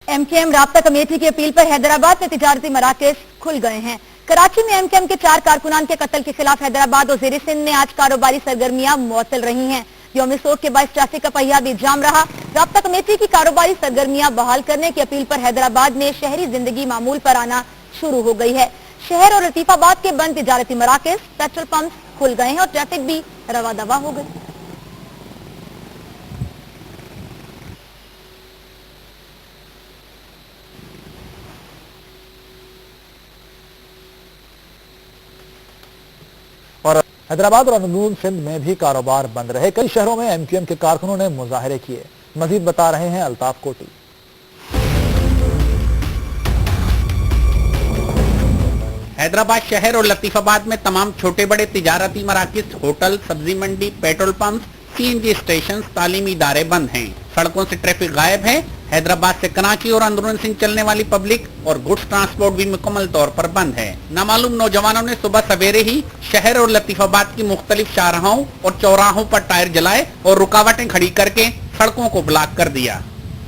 MKM رابطہ committee کی appeal پر حیدرآباد میں تجارتی مراکز کھل گئے ہیں۔ کراچی میں MKM کے 4 کارکنان کے قتل کے خلاف حیدرآباد اور زیر سندھ میں آج کاروباری سرگرمیاں معطل رہی ہیں۔ یوم سوگ کے باعث ٹریفک کا پہیہ بھی جام رہا۔ رابطہ کمیٹی کی کاروباری سرگرمیاں بحال کرنے کی اپیل پر حیدرآباد میں شہری زندگی معمول پر آنا شروع ہو گئی ہے۔ شہر اور لطیف آباد کے بند تجارتی مراکز، پیٹرول پمپس کھل گئے ہیں اور ٹریفک بھی رواں دواں ہو گئی۔ اور حیدرآباد اور اندرون سندھ میں بھی کاروبار بند رہے۔ کئی شہروں میں MKM کے کارکنوں نے مظاہرے کیے۔ مزید بتا رہے ہیں الطاف کوٹی۔ حیدرآباد شہر اور لطیف آباد میں تمام چھوٹے بڑے تجارتی مراکز، ہوٹل، سبزی منڈی، پیٹرول پمپس، CNG اسٹیشنز، تعلیمی ادارے بند ہیں۔ سڑکوں سے ٹریفک غائب ہے۔ حیدرآباد سے کراچی اور اندرون سندھ چلنے والی پبلک اور گڈز ٹرانسپورٹ بھی مکمل طور پر بند ہے۔ نامعلوم نوجوانوں نے صبح سویرے ہی شہر اور لطیف آباد کی مختلف شاہراہوں اور چوراہوں پر ٹائر جلائے اور رکاوٹیں کھڑی کر کے سڑکوں کو بلاک کر دیا۔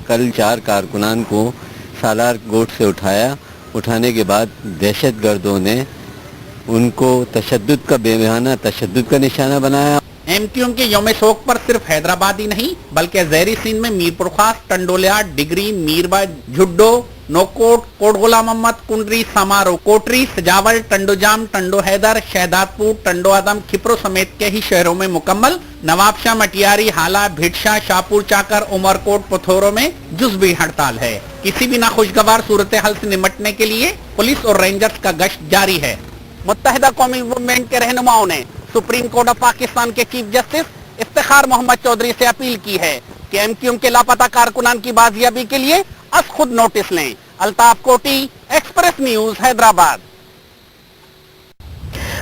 کل 4 کارکنان کو سالار گوٹ سے اٹھانے کے بعد دہشت گردوں نے ان کو تشدد کا بے بہانہ تشدد کا نشانہ بنایا۔ MKM کے یوم سوگ پر صرف حیدرآباد ہی نہیں بلکہ زیری سندھ میں میرپور خاص، ٹنڈولیا، ڈگری، میربا، جھڈو، نوکوٹ، کوٹ غلام محمد، کنڈری، سامارو، کوٹری، سجاول، ٹنڈو جام، ٹنڈو حیدر، شہداد پور، ٹنڈو آدم، کھپرو سمیت کئی شہروں میں مکمل، نواب شاہ، مٹیاری، حالہ، بھٹشا، شاہپور چاکر، عمر کوٹ، پتھوروں میں جزوی ہڑتال ہے۔ کسی بھی ناخوشگوار صورتحال سے نمٹنے کے لیے پولیس اور رینجرز کا گشت جاری ہے۔ متحدہ قومی موومنٹ کے رہنماؤں نے سپریم کورٹ آف پاکستان کے چیف جسٹس افتخار محمد چودھری سے اپیل کی ہے کہ MKM کے لاپتہ کارکنان کی بازیابی کے لیے از خود نوٹس لیں۔ Altaf Koti, Express News, Hyderabad.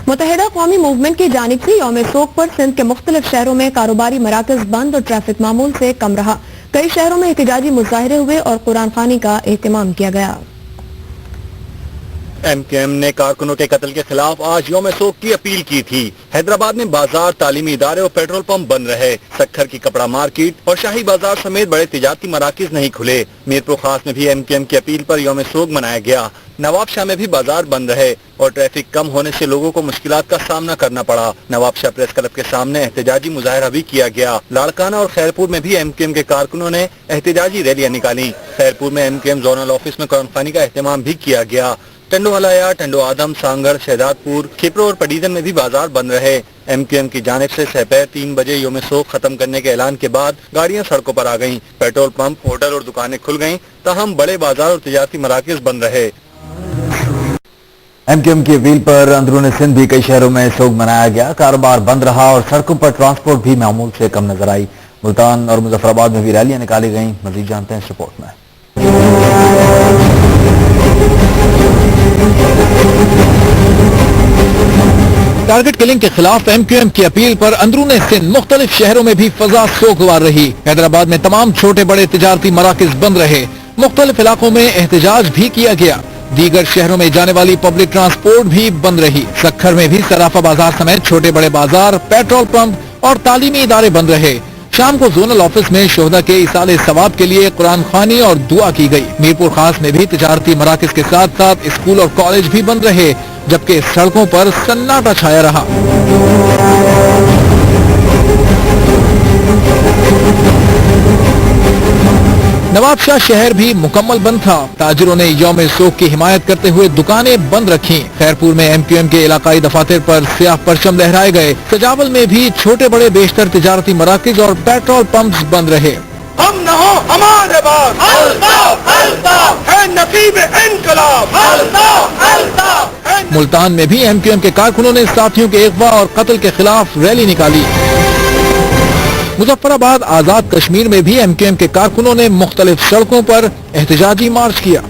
Muttahida Qaumi movement کی جانب سے یوم سوگ پر سندھ کے مختلف شہروں میں کاروباری مراکز بند اور ٹریفک معمول سے کم رہا۔ کئی شہروں میں احتجاجی مظاہرے ہوئے اور قرآن خوانی کا اہتمام کیا گیا۔ MKM نے کارکنوں کے قتل کے خلاف آج یوم سوگ کی اپیل کی تھی۔ حیدرآباد میں بازار، تعلیمی ادارے اور پیٹرول پمپ بند رہے۔ سکھر کی کپڑا مارکیٹ اور شاہی بازار سمیت بڑے تجارتی مراکز نہیں کھلے۔ میرپور خاص میں بھی MKM کی اپیل پر یوم سوگ منایا گیا۔ نواب شاہ میں بھی بازار بند رہے اور ٹریفک کم ہونے سے لوگوں کو مشکلات کا سامنا کرنا پڑا۔ نواب شاہ پریس کلب کے سامنے احتجاجی مظاہرہ بھی کیا گیا۔ لاڑکانہ اور خیرپور میں بھی MKM کے کارکنوں نے احتجاجی ریلیاں نکالی۔ خیرپور میں MKM زونل آفس میں قرآن خوانی کا اہتمام بھی کیا گیا۔ ٹنڈو ہلایا، ٹنڈو آدم، سانگڑ، شہداد پور، کھپرو اور پڈیدن میں بھی بازار بند رہے۔ MKM کی جانب سے سپہر 3 بجے یوم سوگ ختم کرنے کے اعلان کے بعد گاڑیاں سڑکوں پر آ گئیں۔ پیٹرول پمپ، ہوٹل اور دکانیں کھل گئیں، تاہم بڑے بازار اور تجارتی مراکز بند رہے۔ MKM کی اپیل پر اندرون سندھ بھی کئی شہروں میں سوگ منایا گیا۔ کاروبار بند رہا اور سڑکوں پر ٹرانسپورٹ بھی معمول سے کم نظر آئی۔ ملتان اور مظفر آباد میں بھی ریلیاں نکالی گئیں۔ مزید جانتے ہیں اس رپورٹ میں۔ ٹارگٹ کلنگ کے خلاف MKM کی اپیل پر اندرون سندھ مختلف شہروں میں بھی فضا سوگوار رہی۔ حیدرآباد میں تمام چھوٹے بڑے تجارتی مراکز بند رہے۔ مختلف علاقوں میں احتجاج بھی کیا گیا۔ دیگر شہروں میں جانے والی پبلک ٹرانسپورٹ بھی بند رہی۔ سکھر میں بھی صرافہ بازار سمیت چھوٹے بڑے بازار، پیٹرول پمپ اور تعلیمی ادارے بند رہے۔ شام کو زونل آفس میں شہداء کے ایصال ثواب کے لیے قرآن خوانی اور دعا کی گئی۔ میرپور خاص میں بھی تجارتی مراکز کے ساتھ ساتھ اسکول اور کالج بھی بند رہے، جبکہ سڑکوں پر سناٹا چھایا رہا۔ نواب شاہ شہر بھی مکمل بند تھا۔ تاجروں نے یوم سوگ کی حمایت کرتے ہوئے دکانیں بند رکھیں۔ خیرپور میں MKM کے علاقائی دفاتر پر سیاہ پرچم لہرائے گئے۔ سجاول میں بھی چھوٹے بڑے بیشتر تجارتی مراکز اور پیٹرول پمپس بند رہے۔ ہم نہ ہو ہمارے بعد ہے نقیب انقلاب۔ ملتان میں بھی MKM کے کارکنوں نے ساتھیوں کے اغوا اور قتل کے خلاف ریلی نکالی۔ مظفر آباد آزاد کشمیر میں بھی MKM کے کارکنوں نے مختلف سڑکوں پر احتجاجی مارچ کیا۔